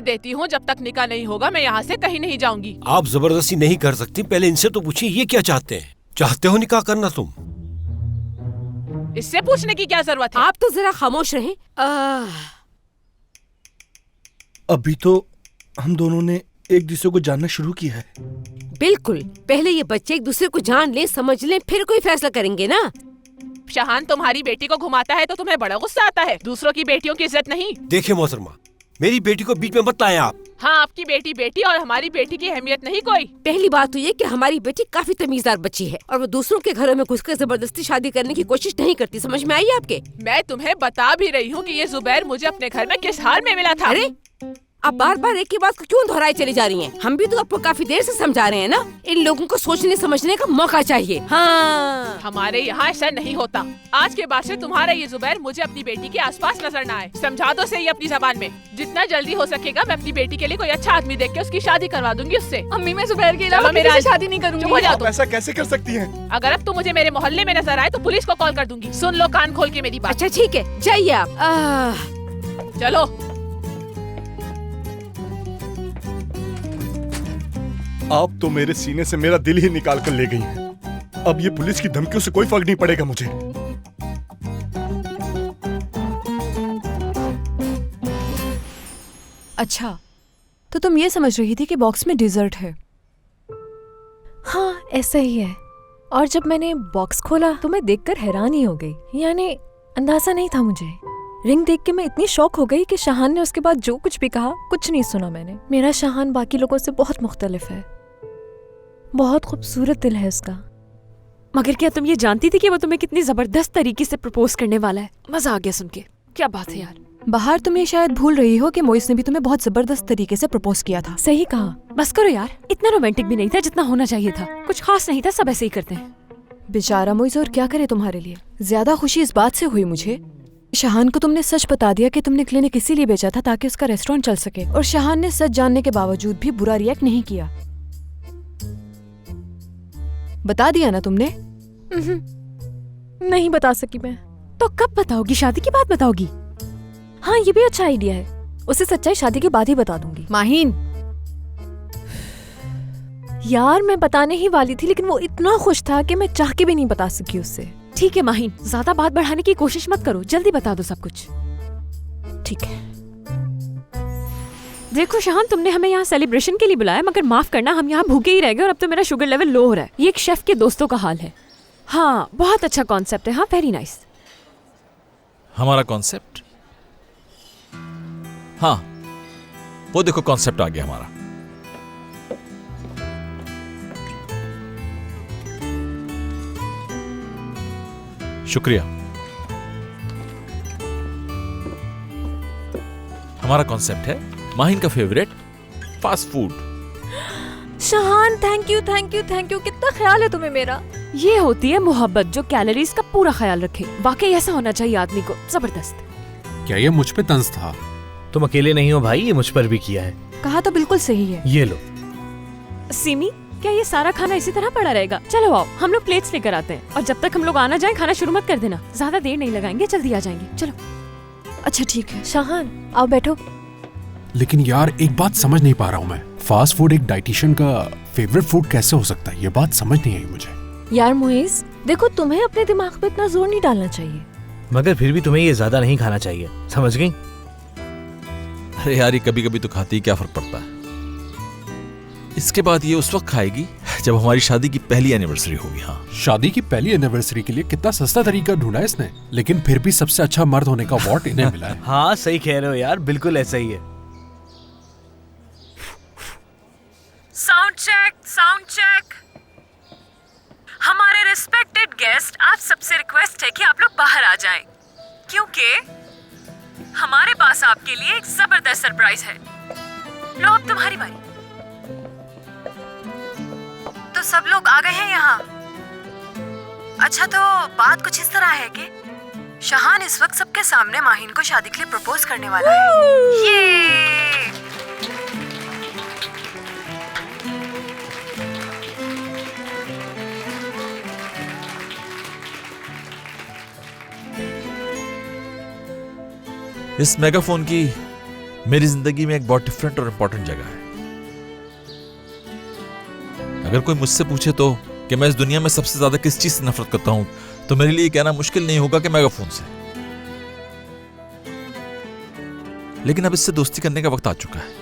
कह देती हूँ, जब तक निकाह नहीं होगा मैं यहाँ से कहीं नहीं जाऊंगी। आप जबरदस्ती नहीं कर सकती, पहले इनसे तो पूछिए ये क्या चाहते हैं। चाहते हो निकाह करना तुम? इससे पूछने की क्या जरूरत है? आप तो जरा खामोश रहें। अभी तो हम दोनों ने एक दूसरे को जानना शुरू किया है। बिल्कुल, पहले ये बच्चे एक दूसरे को जान लें, समझ लें, फिर कोई फैसला करेंगे ना। शाहान तुम्हारी बेटी को घुमाता है तो तुम्हें बड़ा गुस्सा आता है, दूसरों की बेटियों की इज्जत नहीं। देखिए मोहतरमा, मेरी बेटी को बीच में मत लाएं आप। हाँ, आपकी बेटी बेटी और हमारी बेटी की अहमियत नहीं कोई। पहली बात तो ये कि हमारी बेटी काफी तमीजदार बच्ची है और वो दूसरों के घरों में घुसकर जबरदस्ती शादी करने की कोशिश नहीं करती। समझ में आई आपके? मैं तुम्हें बता भी रही हूँ कि ये जुबैर मुझे अपने घर में किस हाल में मिला था। अरे आप बार बार एक ही बात को क्यों दोहराई चली जा रही हैं? हम भी तो आपको काफी देर से समझा रहे हैं ना। इन लोगों को सोचने समझने का मौका चाहिए। हाँ, हमारे यहाँ ऐसा नहीं होता। आज के बाद से तुम्हारा ये जुबैर मुझे अपनी बेटी के आसपास नजर न आए। समझा दो सही अपनी जबान में। जितना जल्दी हो सकेगा मैं अपनी बेटी के लिए कोई अच्छा आदमी देख के उसकी शादी करवा दूंगी उससे। अम्मी मैं जुबैर के अलावा किसी से शादी नहीं करूंगी। हो जाओ तुम। ऐसा कैसे कर सकती हैं? अगर अब तुम मुझे मेरे मोहल्ले में नजर आए तो पुलिस को कॉल कर दूंगी। सुन लो कान खोल के मेरी बात। अच्छा ठीक है, जाइए आप। चलो। आप तो मेरे सीने से मेरा दिल ही निकाल कर ले गई हैं। अब ये पुलिस की धमकियों से कोई फर्क नहीं पड़ेगा मुझे। अच्छा, तो तुम ये समझ रही थी कि बॉक्स में डिजर्ट है? हाँ, ऐसा ही है। और जब मैंने बॉक्स खोला तो मैं देखकर हैरान ही हो गई। यानी अंदाजा नहीं था मुझे। रिंग देख के मैं इतनी शॉक हो गई कि शाहान ने उसके बाद जो कुछ भी कहा कुछ नहीं सुना मैंने। मेरा शाहान बाकी लोगों से बहुत मुख्तलिफ है। बहुत खूबसूरत दिल है उसका। मगर क्या तुम ये जानती थी कि वो तुम्हें कितनी जबरदस्त तरीके से प्रपोज करने वाला है? मजा आ गया सुन के। क्या बात है यार। बाहर तुम ये शायद भूल रही हो कि मोइस ने भी तुम्हें बहुत जबरदस्त तरीके से प्रपोज किया था। सही कहा। बस करो यार, इतना रोमांटिक भी नहीं था जितना होना चाहिए था। कुछ खास नहीं था, सब ऐसे ही करते हैं। बेचारा मोइस और क्या करे तुम्हारे लिए। ज्यादा खुशी इस बात से हुई मुझे, शाहान को तुमने सच बता दिया कि तुमने क्लिनिक इसीलिए बेचा था ताकि उसका रेस्टोरेंट चल सके। और शाहान ने सच जानने के बावजूद भी बुरा रिएक्ट नहीं किया। बता दिया ना तुमने? नहीं बता सकी मैं। तो कब बताओगी? शादी की बात बताओगी? हाँ, ये भी अच्छा आइडिया है। उसे सच्चाई शादी के बाद ही बता दूंगी। माहीन, यार मैं बताने ही वाली थी लेकिन वो इतना खुश था कि मैं चाह के भी नहीं बता सकी उससे। ठीक है माहीन, ज्यादा बात बढ़ाने की कोशिश मत करो, जल्दी बता दो सब कुछ। ठीक है। देखो शाहान, तुमने हमें यहाँ सेलिब्रेशन के लिए बुलाया, मगर माफ करना हम यहाँ भूखे ही रह गए और अब तो मेरा शुगर लेवल लो हो रहा है। ये एक शेफ के दोस्तों का हाल है। हाँ, बहुत अच्छा कॉन्सेप्ट है। हाँ, वेरी नाइस। हमारा कॉन्सेप्ट? हाँ, वो देखो कॉन्सेप्ट आ गया हमारा। शुक्रिया। हमारा कॉन्सेप्ट है माहिन का favourite fast food. Shahan, thank you thank you thank you. कितना ख्याल है तुम्हें मेरा। ये होती है मोहब्बत, जो कैलोरीज का पूरा ख्याल रखे। वाकई ऐसा होना चाहिए आदमी को। जबरदस्त। क्या ये मुझ पे तंज था? तुम अकेले नहीं हो भाई, ये मुझ पर भी किया है। कहा तो बिल्कुल सही है। ये लो। सिमी, क्या ये सारा खाना इसी तरह पड़ा रहेगा? चलो आओ, हम लोग प्लेट्स लेकर आते हैं और जब तक हम लोग आना जाए खाना शुरू मत कर देना। ज्यादा देर नहीं लगाएंगे, जल्दी आ जाएंगे। चलो। अच्छा ठीक है। शाहान, आओ बैठो। लेकिन यार एक बात समझ नहीं पा रहा हूँ मैं, फास्ट फूड एक डाइटिशियन का फेवरेट फूड कैसे हो सकता है? ये बात समझ नहीं आई मुझे। यार मुइज़, देखो तुम्हें अपने दिमाग पे इतना जोर नहीं डालना चाहिए। मगर फिर भी तुम्हें ये ज्यादा नहीं खाना चाहिए, समझ गई? अरे यार, ये कभी कभी तो खाती ही क्या फर्क पड़ता है। इसके बाद ये उस वक्त खाएगी जब हमारी शादी की पहली एनिवर्सरी होगी। हाँ, शादी की पहली एनिवर्सरी के लिए कितना सस्ता तरीका ढूंढा इसने, लेकिन फिर भी सबसे अच्छा मर्द होने का अवार्ड इन्हें मिला है। हाँ सही कह रहे हो यार, बिल्कुल ऐसा ही है। Sound check, sound check. हमारे रिस्पेक्टेड गेस्ट, आप सबसे रिक्वेस्ट है कि आप लोग बाहर आ जाएं, क्योंकि हमारे पास आपके लिए एक जबरदस्त सरप्राइज है। लो अब तुम्हारी बारी। तो सब लोग आ गए हैं यहाँ। अच्छा, तो बात कुछ इस तरह है कि शाहान इस वक्त सबके सामने माहिन को शादी के लिए प्रपोज करने वाला है। ये इस मेगाफोन की मेरी जिंदगी में एक बहुत डिफरेंट और इम्पोर्टेंट जगह है। अगर कोई मुझसे पूछे तो कि मैं इस दुनिया में सबसे ज्यादा किस चीज से नफरत करता हूं, तो मेरे लिए कहना मुश्किल नहीं होगा कि मेगाफोन से। लेकिन अब इससे दोस्ती करने का वक्त आ चुका है।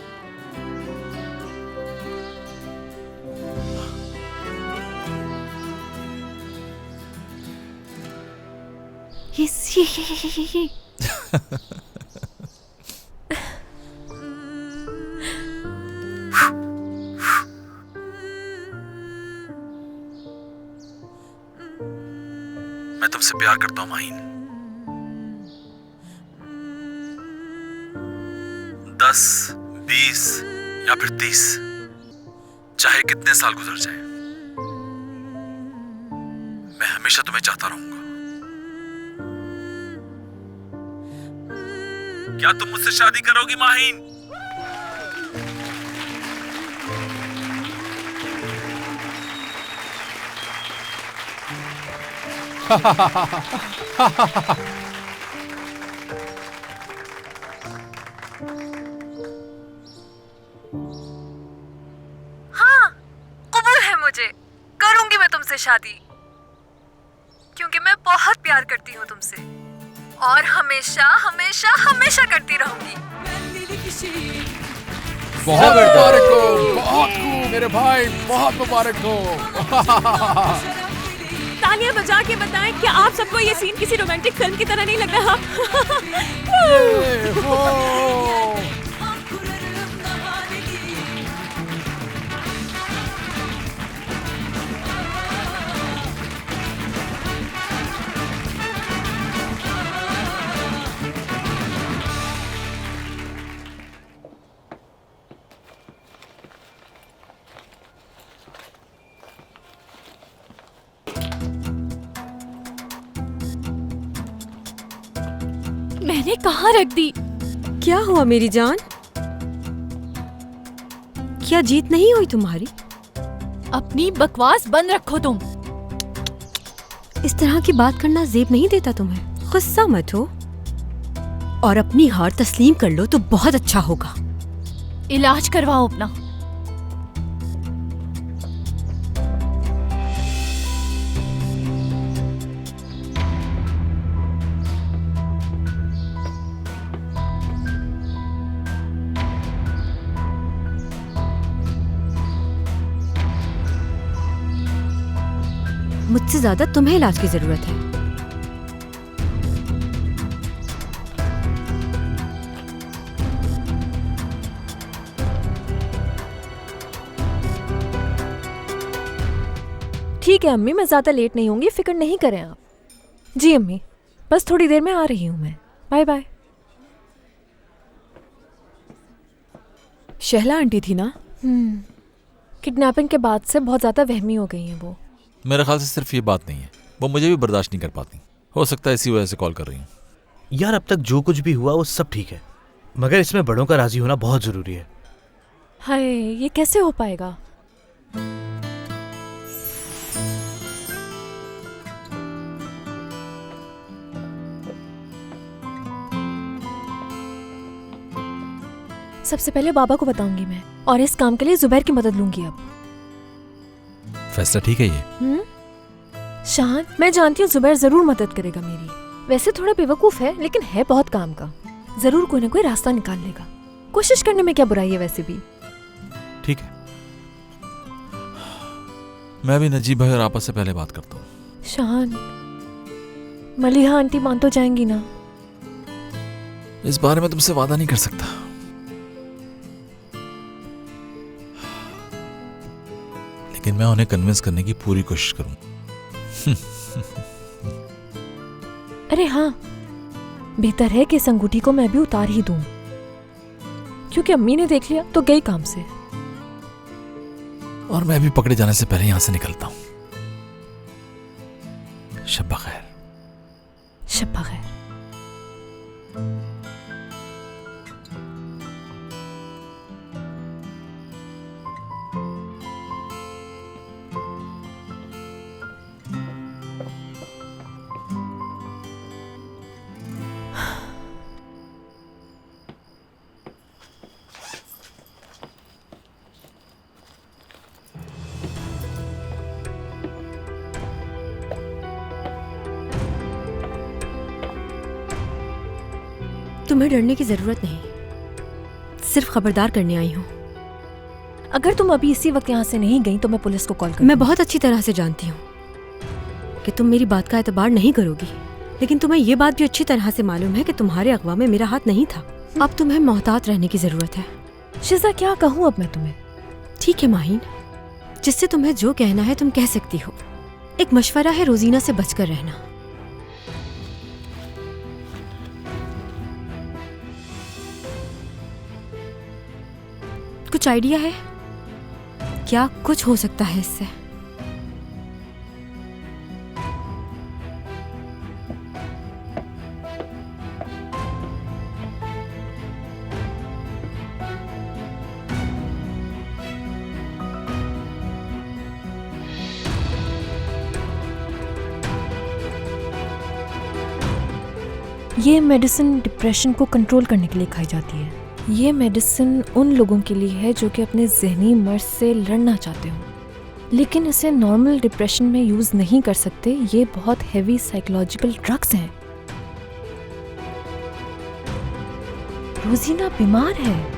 ये मैं तुमसे प्यार करता हूं माहीन। 10, 20 या फिर 30, चाहे कितने साल गुजर जाए, मैं हमेशा तुम्हें चाहता रहूंगा। क्या तुम मुझसे शादी करोगी माहीन? हाँ, कबूल है मुझे। करूंगी मैं तुमसे शादी, क्योंकि मैं बहुत प्यार करती हूँ तुमसे और हमेशा हमेशा हमेशा करती रहूंगी। बहुत मुबारक हो, बहुत खूब मेरे भाई, बहुत मुबारक हो। तालियां बजा के बताएं, क्या आप सबको ये सीन किसी रोमांटिक फिल्म की तरह नहीं लग रहा? मैंने कहाँ रख दी? क्या हुआ मेरी जान? क्या जीत नहीं हुई तुम्हारी? अपनी बकवास बंद रखो तुम। इस तरह की बात करना जेब नहीं देता तुम्हें। गुस्सा मत हो और अपनी हार तस्लीम कर लो तो बहुत अच्छा होगा। इलाज करवाओ अपना। मुझसे ज्यादा तुम्हें इलाज की जरूरत है। ठीक है अम्मी, मैं ज्यादा लेट नहीं होंगी, फिक्र नहीं करें आप। जी अम्मी, बस थोड़ी देर में आ रही हूँ मैं। Bye bye. शहला आंटी थी ना? किडनैपिंग के बाद से बहुत ज्यादा वहमी हो गई हैं वो। मेरे ख्याल से सिर्फ ये बात नहीं है, वो मुझे भी बर्दाश्त नहीं कर पाती। हो सकता है इसी वजह से कॉल कर रही हूँ। यार अब तक जो कुछ भी हुआ वो सब ठीक है, मगर इसमें बड़ों का राजी होना बहुत जरूरी है। हाय, ये कैसे हो पाएगा? सबसे पहले बाबा को बताऊंगी मैं, और इस काम के लिए जुबैर की मदद लूंगी। अब फैसला ठीक है ये? शान, मैं जानती हूँ जुबैर जरूर मदद करेगा मेरी। वैसे थोड़ा बेवकूफ है, लेकिन है बहुत काम का। जरूर कोई ना कोई रास्ता निकाल लेगा। कोशिश करने में क्या बुराई है वैसे भी। ठीक है, मैं भी नजीब भाई और आपस से पहले बात करता हूँ। शान, मलिहा आंटी मान तो जाएंगी ना? इस बारे में तुमसे वादा नहीं कर सकता। लेकिन मैं उन्हें कन्विंस करने की पूरी कोशिश करूँ। अरे हाँ, बेहतर है कि इस अंगूठी को मैं भी उतार ही दूं, क्योंकि अम्मी ने देख लिया तो गई काम से। और मैं भी पकड़े जाने से पहले यहां से निकलता हूं। शब बखैर। शब बखैर। तुम्हें डरने की जरूरत नहीं, सिर्फ खबरदार करने आई हूँ। अगर तुम अभी इसी वक्त यहाँ से नहीं गई तो मैं पुलिस को कॉल कर। मैं बहुत अच्छी तरह से जानती हूँ कि तुम मेरी बात का एतबार नहीं करोगी, लेकिन तुम्हें ये बात भी अच्छी तरह से मालूम है कि तुम्हारे अगवा में मेरा हाथ नहीं था। अब तुम्हें मोहतात रहने की जरूरत है। शिजा क्या कहूँ अब मैं तुम्हें? ठीक है माहीन, जिससे तुम्हें जो कहना है तुम कह सकती हो। एक मशवरा है, रोजीना से बचकर रहना। कुछ आइडिया है क्या कुछ हो सकता है इससे? ये मेडिसिन डिप्रेशन को कंट्रोल करने के लिए खाई जाती है। ये मेडिसिन उन लोगों के लिए है जो कि अपने जहनी मर्ज से लड़ना चाहते हो, लेकिन इसे नॉर्मल डिप्रेशन में यूज नहीं कर सकते। ये बहुत हेवी साइकोलॉजिकल ड्रग्स हैं। रोजीना बीमार है।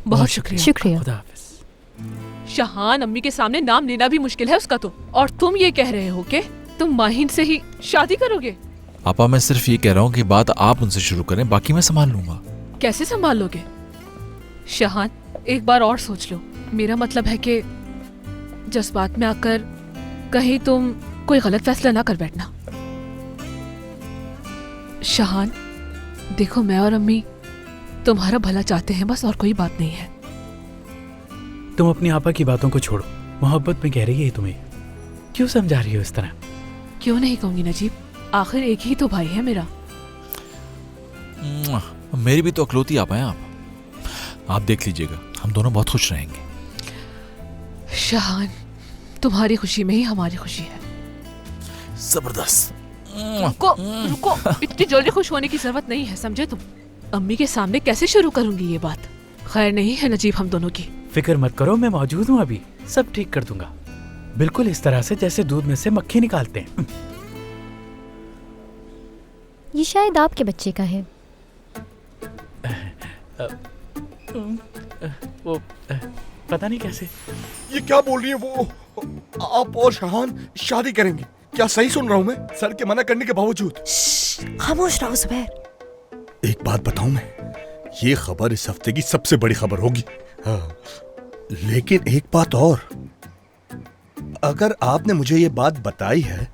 बहुत शुक्रिया। शुक्रिया। शहान, अम्मी के सामने नाम लेना भी मुश्किल है उसका तो, और तुम ये कह रहे हो कि तुम माहिन से ही शादी करोगे? पापा मैं सिर्फ ये कह रहा हूँ कि बात आप उनसे शुरू करें, बाकी मैं संभाल लूंगा। कैसे संभाल लोगे? शहान, एक बार और सोच लो। मेरा मतलब है कि जज्बात में आकर कहीं तुम कोई गलत फैसला ना कर बैठना। शहान, देखो मैं और अम्मी तुम्हारा भला चाहते हैं बस, और कोई बात नहीं है। तुम अपनी आपा की बातों को छोड़ो, मोहब्बत में कह रही है तुम्हें, क्यों समझा रही हो इस तरह? क्यों नहीं कहूंगी नजीब, आखिर एक ही तो भाई है मेरा। मेरी भी तो अकलौती आपा हैं आप देख लीजिएगा, हम दोनों बहुत खुश रहेंगे। शहान, तुम्हारी खुशी में ही हमारी खुशी है। जबरदस्त। रुको रुको, इतनी जल्दी खुश होने की जरूरत नहीं है, समझे तुम? अम्मी के सामने कैसे शुरू करूंगी ये बात? खैर नहीं है नजीब हम दोनों की। फिक्र मत करो, मैं मौजूद हूँ, अभी सब ठीक कर दूंगा, बिल्कुल इस तरह से जैसे दूध में से मक्खी निकालते हैं। ये शायद आपके बच्चे का है। वो पता नहीं कैसे। ये क्या बोल रही है वो? आप और शहान शादी करेंगे? क्या सही सुन रहा हूँ मैं? सर के मना करने के बावजूद? खामोश रहो जुबैर। एक बात बताऊं मैं, ये खबर इस हफ्ते की सबसे बड़ी खबर होगी। हाँ, लेकिन एक बात और, अगर आपने मुझे ये बात बताई है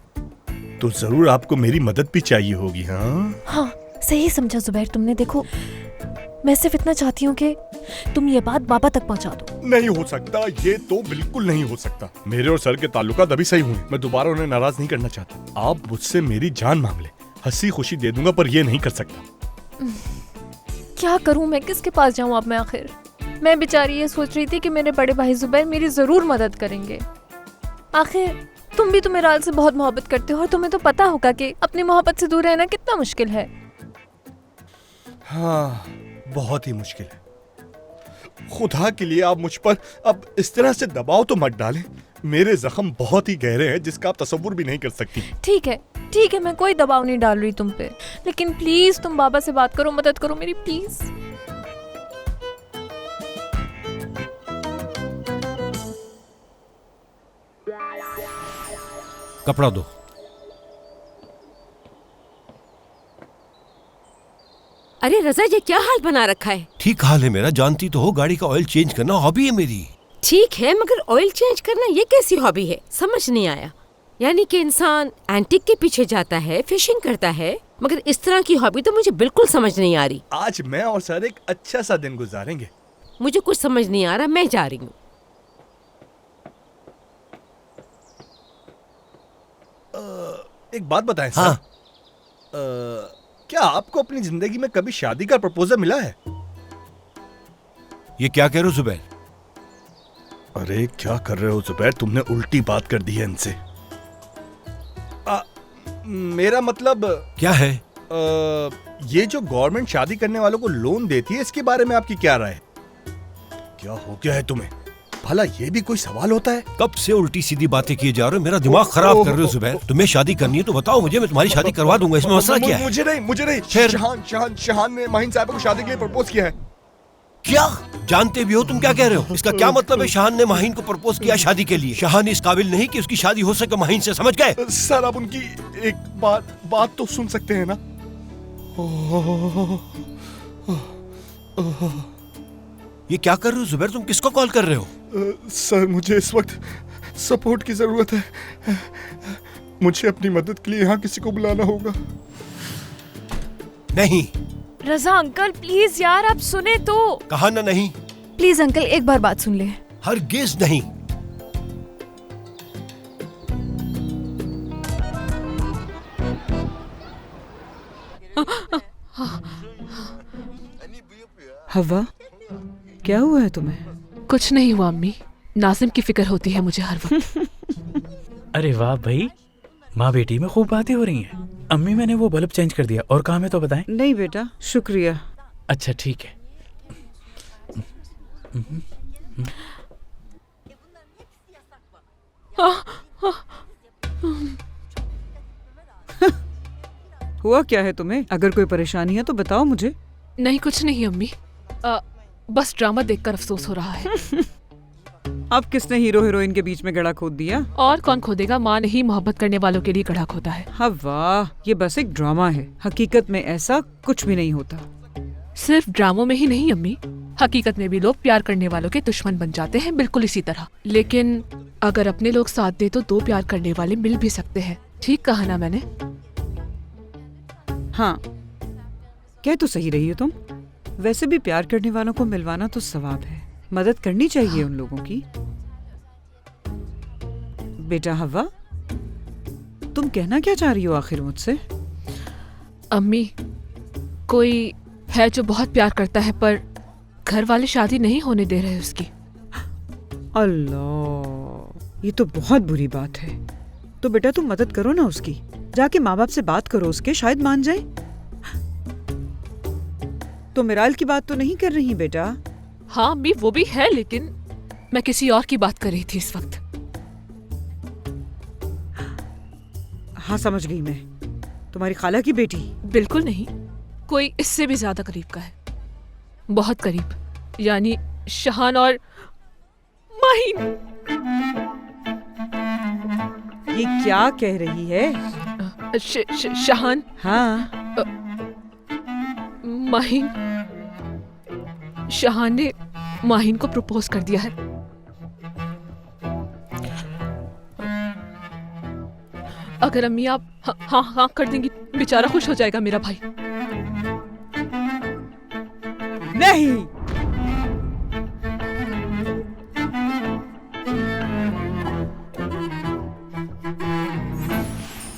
तो जरूर आपको मेरी मदद भी चाहिए होगी। हाँ सही समझा जुबैर तुमने। देखो मैं सिर्फ इतना चाहती हूँ कि तुम ये बात बाबा तक पहुँचा दो। नहीं हो सकता, ये तो बिल्कुल नहीं हो सकता। मेरे और सर के ताल्लुकात अभी सही हुए, मैं दोबारा उन्हें नाराज नहीं करना चाहता। आप मुझसे मेरी जान मांग ले, हंसी खुशी दे दूंगा, पर ये नहीं कर सकता। क्या करूं मैं, किसके पास जाऊं अब मैं? आखिर मैं बेचारी ये सोच रही थी कि मेरे बड़े भाई जुबैर मेरी जरूर मदद करेंगे। आखिर तुम भी तो मेरे हाल से बहुत मोहब्बत करते हो, और तुम्हें तो पता होगा कि अपनी मोहब्बत से दूर रहना कितना मुश्किल है। हाँ बहुत ही मुश्किल है। खुदा के लिए आप मुझ पर अब इस तरह से दबाव तो मत डालें। मेरे जख्म बहुत ही गहरे हैं जिसका आप तसव्वुर भी नहीं कर सकती। ठीक है, मैं कोई दबाव नहीं डाल रही तुम पे, लेकिन प्लीज तुम बाबा से बात करो, मदद करो मेरी, प्लीज। कपड़ा दो। अरे रजा, ये क्या हाल बना रखा है? ठीक हाल है मेरा, जानती तो हो गाड़ी का ऑयल चेंज करना हॉबी है मेरी। ठीक है, मगर ऑयल चेंज करना ये कैसी हॉबी है? समझ नहीं आया। यानी कि इंसान एंटीक के पीछे जाता है, फिशिंग करता है, मगर इस तरह की हॉबी तो मुझे बिल्कुल समझ नहीं आ रही। आज मैं और सर एक अच्छा सा दिन गुजारेंगे। मुझे कुछ समझ नहीं आ रहा, मैं जा रही हूँ। एक बात बताएं सर। हाँ। क्या आपको अपनी जिंदगी में कभी शादी का प्रपोजल मिला है? ये क्या कह रहे हो जुबैर? अरे क्या कर रहे हो जुबैर, तुमने उल्टी बात कर दी है इनसे। मेरा मतलब क्या है? ये जो गवर्नमेंट शादी करने वालों को लोन देती है, इसके बारे में आपकी क्या राय है? क्या हो गया है तुम्हें? भला ये भी कोई सवाल होता है? कब से उल्टी सीधी बातें किए जा रहे हो, मेरा दिमाग खराब कर रहे हो जुबैर। तुम्हें शादी करनी है तो बताओ मुझे, मैं तुम्हारी शादी करवा दूंगा, इसमें मसला क्या है? मुझे नहीं। शहान ने माहिन साहब को शादी के लिए प्रपोज किया है। क्या जानते भी हो तुम क्या कह रहे हो? इसका क्या मतलब है? शहान ने माहिन को प्रपोज किया शादी के लिए। शहान इस काबिल नहीं कि उसकी शादी हो सके माहिन से, समझ गए? सर आप उनकी एक बात तो सुन सकते हैं ना? ये क्या कर रहे हो जुबैर? तुम किसको कॉल कर रहे हो? सर मुझे इस वक्त सपोर्ट की जरूरत है। मुझे अपनी मदद के लिए यहाँ किसी को बुलाना होगा। नहीं रजा अंकल प्लीज यार, आप सुने तो। कहा ना नहीं। प्लीज अंकल एक बार बात सुन ले। हरगिज नहीं। हवा, क्या हुआ है तुम्हें? कुछ नहीं हुआ अम्मी, नाजिम की फिक्र होती है मुझे हर वक्त। अरे वाह भाई, माँ बेटी में खूब बातें हो रही हैं। अम्मी मैंने वो बल्ब चेंज कर दिया, और काम है तो बताएं। नहीं बेटा, शुक्रिया। अच्छा ठीक है। हुआ क्या है तुम्हें? अगर कोई परेशानी है तो बताओ मुझे। नहीं कुछ नहीं अम्मी, बस ड्रामा देखकर अफसोस हो रहा है। अब किसने हीरो हीरोइन के बीच में गड्ढा खोद दिया? और कौन खोदेगा? माँ ने ही मोहब्बत करने वालों के लिए गड्ढा खोदा है। हवा, ये बस एक ड्रामा है, हकीकत में ऐसा कुछ भी नहीं होता। सिर्फ ड्रामों में ही नहीं अम्मी, हकीकत में भी लोग प्यार करने वालों के दुश्मन बन जाते हैं, बिल्कुल इसी तरह। लेकिन अगर अपने लोग साथ दे तो दो प्यार करने वाले मिल भी सकते हैं। ठीक कहा ना मैंने? हाँ, कह तो सही रही हो तुम। वैसे भी प्यार करने वालों को मिलवाना तो सवाब है, मदद करनी चाहिए उन लोगों की। बेटा हवा, तुम कहना क्या चाह रही हो आखिर मुझसे? अम्मी, कोई है जो बहुत प्यार करता है पर घर वाले शादी नहीं होने दे रहे उसकी। अल्लाह, ये तो बहुत बुरी बात है। तो बेटा तुम मदद करो ना उसकी, जाके माँ बाप से बात करो उसके, शायद मान जाए। तो मिराल की बात तो नहीं कर रही बेटा? हाँ अम्मी, वो भी है, लेकिन मैं किसी और की बात कर रही थी इस वक्त। हाँ समझ गई मैं, तुम्हारी खाला की बेटी? बिल्कुल नहीं, कोई इससे भी ज्यादा करीब का है, बहुत करीब, यानी शहान और माहिन। ये क्या कह रही है? शहान, हाँ, माहिन, शहान ने माहिन को प्रपोज कर दिया है। अगर अम्मी आप हाँ कर देंगी, बेचारा खुश हो जाएगा मेरा भाई। नहीं,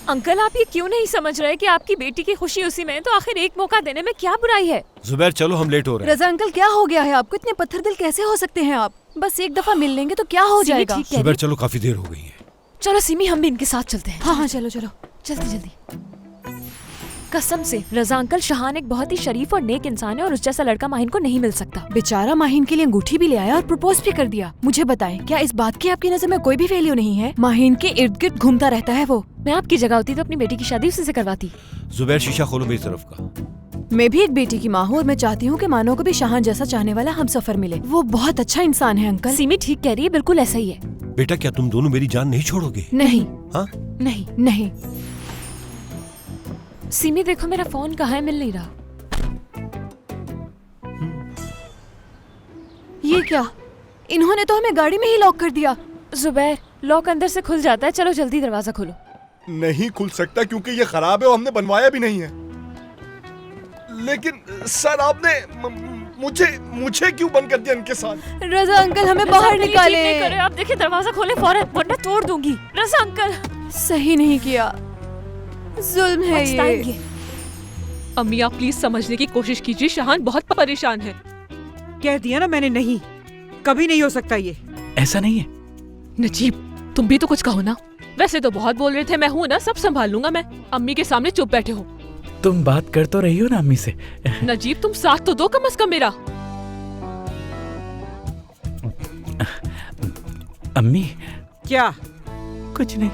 अंकल आप ये क्यों नहीं समझ रहे कि आपकी बेटी की खुशी उसी में है, तो आखिर एक मौका देने में क्या बुराई है? जुबैर चलो, हम लेट हो रहे हैं। रजा अंकल क्या हो गया है आपको? इतने पत्थर दिल कैसे हो सकते हैं आप? बस एक दफा मिल लेंगे तो क्या हो जाएगा? जुबैर चलो, काफी देर हो गई है। चलो सिमी, हम भी इनके साथ चलते हैं। हाँ चलो चलो, जल्दी जल्दी। कसम से रजा अंकल, शहान एक बहुत ही शरीफ और नेक इंसान है और उस जैसा लड़का माहिन को नहीं मिल सकता। बेचारा माहिन के लिए अंगूठी भी ले आया और प्रपोज भी कर दिया। मुझे बताएं, क्या इस बात की आपकी नजर में कोई भी वैल्यू नहीं है? माहिन के इर्द गिर्द घूमता रहता है वो। मैं आपकी जगह होती तो अपनी बेटी की शादी उसी से करवाती। जुबैर शीशा खोलो मेरी तरफ का। मैं भी एक बेटी की माँ हूँ और मैं चाहती हूँ कि मानो को भी शहान जैसा चाहने वाला हम सफर मिले। वो बहुत अच्छा इंसान है अंकल। सीमी ठीक कह रही है, बिल्कुल ऐसा ही है। बेटा क्या तुम दोनों मेरी जान नहीं छोड़ोगे? नहीं। हाँ? नहीं नहीं। सीमी देखो मेरा फोन कहाँ है, मिल नहीं रहा। ये क्या, इन्होंने तो हमें गाड़ी में ही लॉक कर दिया। जुबैर, लॉक अंदर से खुल जाता है, चलो जल्दी दरवाजा खोलो। नहीं खुल सकता क्योंकि ये खराब है और हमने बनवाया भी नहीं है। लेकिन सर आपने मुझे क्यों बंद कर दिया इनके साथ? रजा अंकल हमें बाहर निकाले। आप देखिए दरवाजा खोले फौरन, वरना तोड़ दूंगी। रजा अंकल, सही नहीं किया, जुल्म है ये। अम्मी आप प्लीज समझने की कोशिश कीजिए, शहान बहुत परेशान है। कह दिया ना मैंने, नहीं, कभी नहीं हो सकता ये। ऐसा नहीं है। नजीब तुम भी तो कुछ कहो ना। वैसे तो बहुत बोल रहे थे, मैं हूँ ना, सब संभाल लूंगा मैं। अम्मी के सामने चुप बैठे हो। तुम बात कर तो रही हो ना अम्मी से। नजीब तुम साथ तो दो कम से कम मेरा। अम्मी क्या? कुछ नहीं।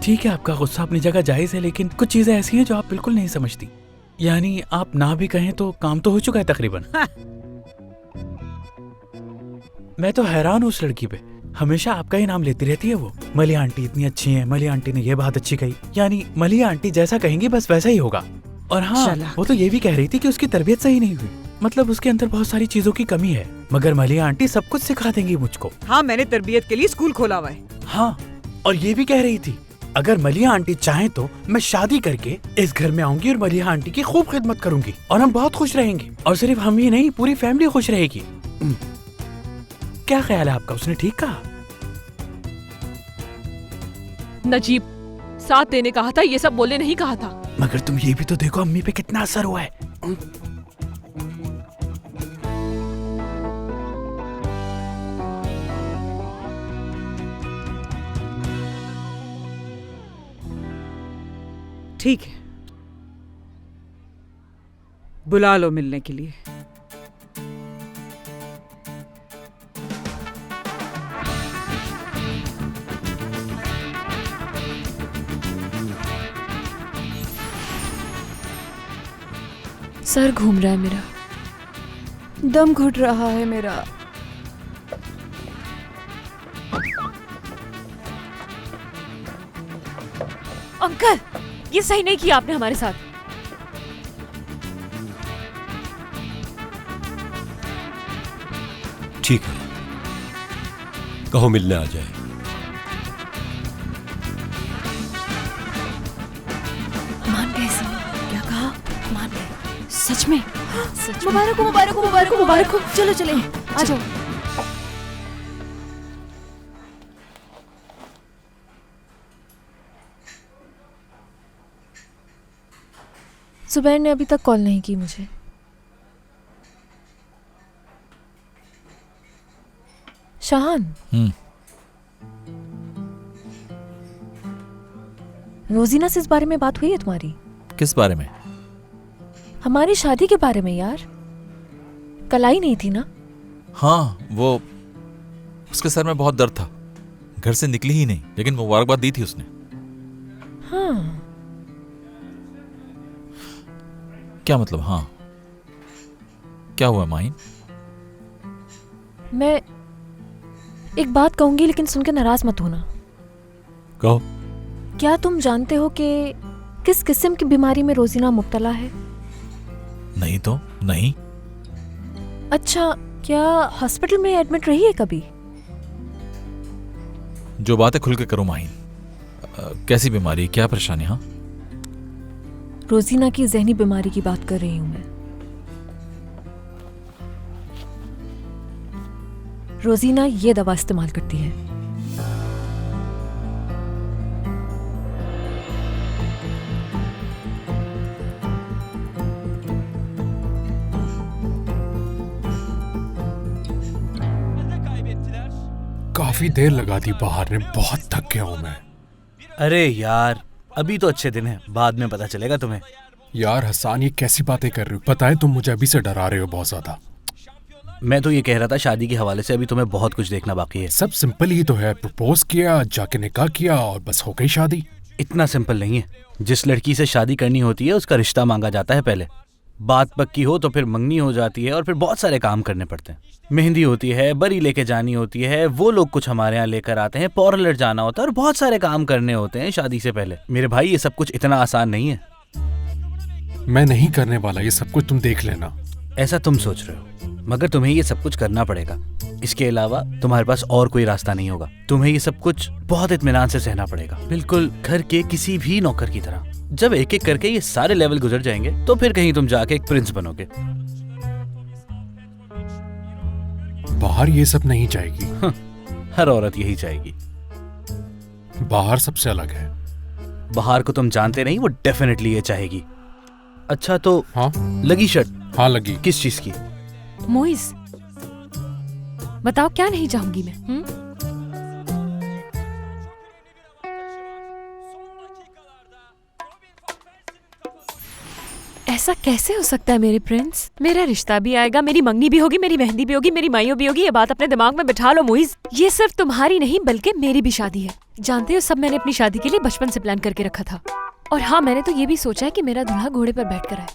ठीक है, आपका गुस्सा अपनी जगह जायज है, लेकिन कुछ चीजें ऐसी हैं जो आप बिल्कुल नहीं समझती। यानी आप ना भी कहें तो काम तो हो चुका है तकरीबन। मैं तो हैरान हूँ उस लड़की पे, हमेशा आपका ही नाम लेती रहती है वो। मलिया आंटी इतनी अच्छी हैं, मलिया आंटी ने ये बात अच्छी कही, यानी मलिया आंटी जैसा कहेंगी बस वैसा ही होगा। और हाँ, वो तो ये भी कह रही थी कि उसकी तरबियत सही नहीं हुई, मतलब उसके अंदर बहुत सारी चीजों की कमी है, मगर मलिया आंटी सब कुछ सिखा देंगी मुझको। हाँ, मैंने तरबियत के लिए स्कूल खोला हुआ है। हाँ, और ये भी कह रही थी अगर मलिया आंटी चाहें तो मैं शादी करके इस घर में आऊंगी और मलिया आंटी की खूब खिदमत करूंगी और हम बहुत खुश रहेंगे। और सिर्फ हम ही नहीं, पूरी फैमिली खुश रहेगी। क्या ख्याल है आपका? उसने ठीक कहा? नजीब साथ देने कहा था, ये सब बोलने नहीं कहा था। मगर तुम ये भी तो देखो अम्मी पे कितना असर हुआ है। ठीक है, बुला लो मिलने के लिए। सर घूम रहा है मेरा, दम घुट रहा है मेरा। अंकल, ये सही नहीं किया आपने हमारे साथ। ठीक है, कहो मिलने आ जाए। मान गए सर। क्या कहा? मान गए सच में? मुबारक हो, मुबारक हो, मुबारक हो, मुबारक हो। चलो चले, आ जाओ। जुबैर ने अभी तक कॉल नहीं की मुझे। शाहान, रोजीना से इस बारे में बात हुई है तुम्हारी? किस बारे में? हमारी शादी के बारे में यार। कल आई नहीं थी ना? हाँ, वो उसके सर में बहुत दर्द था, घर से निकली ही नहीं, लेकिन मुबारकबाद दी थी उसने। हाँ। क्या मतलब? हाँ, क्या हुआ माइन? मैं एक बात कहूंगी, लेकिन सुन के नाराज मत होना। कहो। क्या तुम जानते हो कि किस किस्म की बीमारी में रोजीना मुब्तला है? नहीं तो नहीं। अच्छा, क्या हॉस्पिटल में एडमिट रही है कभी? जो बातें खुल के करो माइन। कैसी बीमारी, क्या परेशानी? हाँ, रोजीना की ज़हनी बीमारी की बात कर रही हूं मैं। रोजीना ये दवा इस्तेमाल करती है। काफी देर लगा दी बाहर ने, बहुत थक गया हूं मैं। अरे यार, अभी तो अच्छे दिन है, बाद में पता चलेगा तुम्हें। यार हसन, ये कैसी बातें कर रहे हो? पता है तुम मुझे अभी से डरा रहे हो बहुत ज्यादा। मैं तो ये कह रहा था, शादी के हवाले से अभी तुम्हें बहुत कुछ देखना बाकी है। सब सिंपल ही तो है, प्रपोज किया, जाके निकाह किया और बस हो गई शादी। इतना सिंपल नहीं है। जिस लड़की से शादी करनी होती है उसका रिश्ता मांगा जाता है पहले, बात पक्की हो तो फिर मंगनी हो जाती है और फिर बहुत सारे काम करने पड़ते हैं। मेहंदी होती है, बरी लेके जानी होती है, वो लोग कुछ हमारे यहाँ लेकर आते हैं, पार्लर जाना होता है और बहुत सारे काम करने होते हैं शादी से पहले। मेरे भाई, ये सब कुछ इतना आसान नहीं है। मैं नहीं करने वाला ये सब कुछ, तुम देख लेना। ऐसा तुम सोच रहे हो, मगर तुम्हें ये सब कुछ करना पड़ेगा। इसके अलावा तुम्हारे पास और कोई रास्ता नहीं होगा। तुम्हें ये सब कुछ बहुत इत्मीनान से सहना पड़ेगा, बिल्कुल घर के किसी भी नौकर की तरह। जब एक एक करके ये सारे लेवल गुजर जाएंगे तो फिर कहीं तुम जाके एक प्रिंस बनोगे। बाहर ये सब नहीं जाएगी। हर औरत यही चाहेगी। बाहर सबसे अलग है। बाहर को तुम जानते नहीं, वो डेफिनेटली ये चाहेगी। अच्छा तो हाँ लगी शर्ट? हाँ लगी। किस चीज की? मोइस, बताओ क्या नहीं चाहूंगी मैं? ऐसा कैसे हो सकता है मेरे प्रिंस? मेरा रिश्ता भी आएगा, मेरी मंगनी भी होगी, मेरी मेहंदी भी होगी, मेरी माइयों भी होगी। ये बात अपने दिमाग में बिठा लो मुइज। ये सिर्फ तुम्हारी नहीं बल्कि मेरी भी शादी है। जानते हो, सब मैंने अपनी शादी के लिए बचपन से प्लान करके रखा था। और हाँ, मैंने तो ये भी सोचा है कि मेरा दूल्हा घोड़े पर बैठकर आए।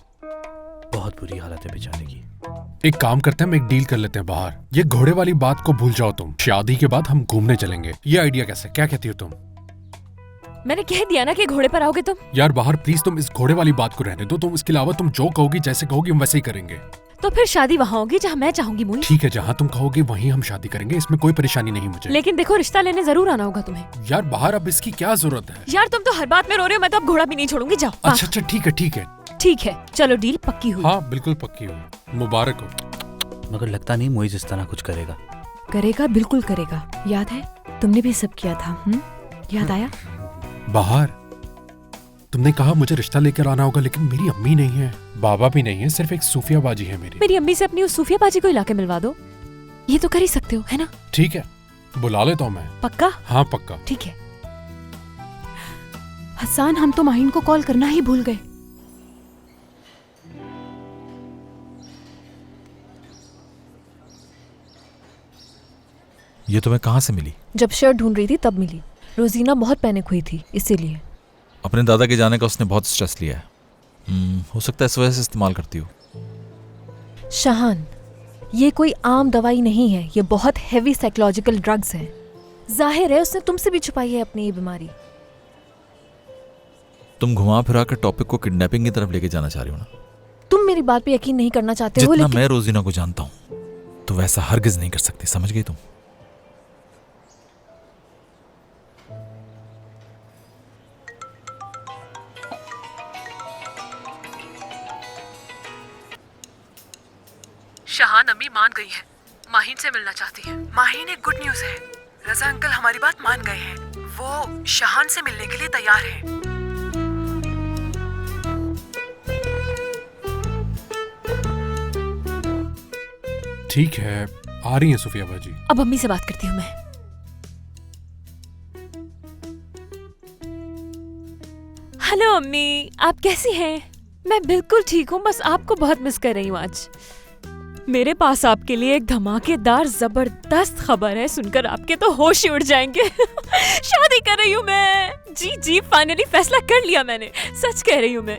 बहुत बुरी हालत है बेचारे की। एक काम करते हैं, हम एक डील कर लेते हैं बाहर। ये घोड़े वाली बात को भूल जाओ तुम। शादी के बाद हम घूमने चलेंगे। ये आइडिया कैसे, क्या कहती हो तुम? मैंने कह दिया ना कि घोड़े पर आओगे तुम। यार बाहर प्लीज, तुम इस घोड़े वाली बात को रहने दो। तुम इसके अलावा तुम जो कहोगी, जैसे कहोगी, हम वैसे ही करेंगे। तो फिर शादी वहाँ होगी जहाँ मैं चाहूंगी मुई। ठीक है, जहाँ तुम कहोगे वहीं हम शादी करेंगे। इसमें कोई परेशानी नहीं मुझे। लेकिन देखो, रिश्ता लेने जरूर आना होगा तुम्हें। यार बाहर अब इसकी क्या जरूरत है? यार तुम तो हर बात में रो रहे हो। मैं तो अब घोड़ा भी नहीं छोड़ूंगी। जाओ। अच्छा अच्छा, ठीक है ठीक है ठीक है, चलो डील पक्की हुई। हाँ बिल्कुल पक्की हुई। मुबारक हो। मगर लगता नहीं मोइज इस तरह कुछ करेगा। करेगा, बिल्कुल करेगा। याद है तुमने भी सब किया था। याद आया? बाहर तुमने कहा मुझे रिश्ता लेकर आना होगा, लेकिन मेरी अम्मी नहीं है, बाबा भी नहीं है, सिर्फ एक सूफिया बाजी है मेरी अम्मी से अपनी उस सूफिया बाजी को इलाके मिलवा दो। ये तो कर ही सकते हो, है ना? ठीक है, बुला लेता हूँ मैं। पक्का? हाँ पक्का। ठीक है। हसन, हम तो माहिन को कॉल करना ही भूल गए। ये तुम्हें कहाँ से मिली? जब शर्ट ढूंढ रही थी तब मिली। रोजीना बहुत पैनिक हुई थी, इसीलिए। अपने दादा के जाने का उसने बहुत स्ट्रेस लिया है। हो सकता है इस वजह से इस्तेमाल करती हो। शाहान, ये कोई आम दवाई नहीं है, ये बहुत हेवी साइकोलॉजिकल ड्रग्स है। जाहिर है उसने तुमसे भी छुपाई है अपनी ये बीमारी। तुम घुमा फिरा कर टॉपिक को किडनैपिंग की तरफ लेके जाना चाह रही हो ना? तुम मेरी बात पे यकीन नहीं करना चाहते हो, लेकिन मैं रोजीना को जानता हूँ तो वैसा हरगिज नहीं कर सकती, समझ गई तुम? शाहान अम्मी मान गई है, माहिन से मिलना चाहती है। माहिन, एक गुड न्यूज है। रजा अंकल हमारी बात मान गए हैं। वो शाहान से मिलने के लिए तैयार हैं। ठीक है, आ रही हैं सूफिया बाजी। अब अम्मी से बात करती हूँ मैं। हेलो अम्मी, आप कैसी हैं? मैं बिल्कुल ठीक हूँ, बस आपको बहुत मिस कर रही हूँ आज। मेरे पास आपके लिए एक धमाकेदार जबरदस्त खबर है, सुनकर आपके तो होश ही उड़ जाएंगे। शादी कर रही हूँ मैं। जी, फाइनली फैसला कर लिया मैंने। सच कह रही हूँ मैं।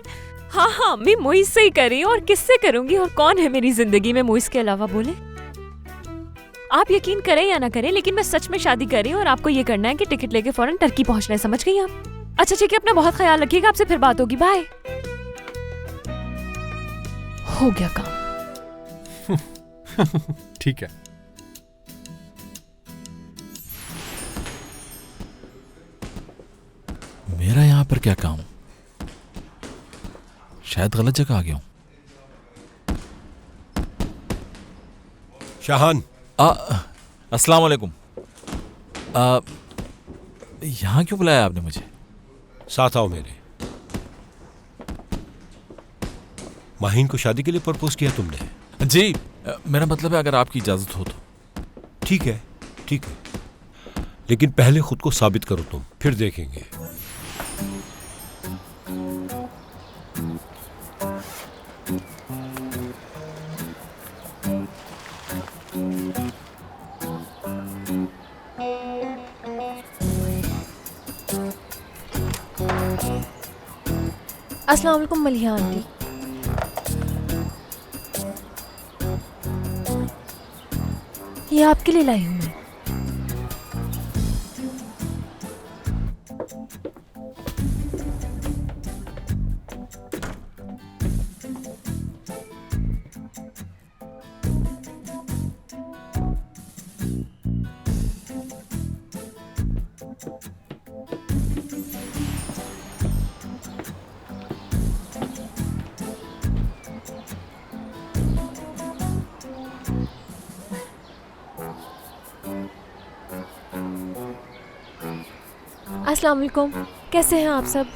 हाँ, मैं मोइज से ही कर रही हूँ। और किससे करूंगी और कौन है मेरी जिंदगी में मोइज के अलावा, बोले? आप यकीन करें या ना करें, लेकिन मैं सच में शादी कर रही हूँ और आपको ये करना है कि टिकट लेके फौरन टर्की पहुंचना है, समझ गई आप? अच्छा ठीक है, अपना बहुत ख्याल रखिएगा। आपसे फिर बात होगी, बाय। हो गया काम। ठीक है। मेरा यहाँ पर क्या काम? शायद गलत जगह आ गया हूँ। शाहान। अस्सलाम वालेकुम। यहाँ क्यों बुलाया आपने मुझे? साथ आओ मेरे। माहिन को शादी के लिए प्रपोज किया तुमने? जी, मेरा मतलब है अगर आपकी इजाजत हो तो। ठीक है, लेकिन पहले खुद को साबित करो तुम, फिर देखेंगे। अस्सलाम वालेकुम मलिहा आंटी। ये आपके लिए लाई हूँ मैं। अस्सलाम वालेकुम, कैसे हैं आप सब?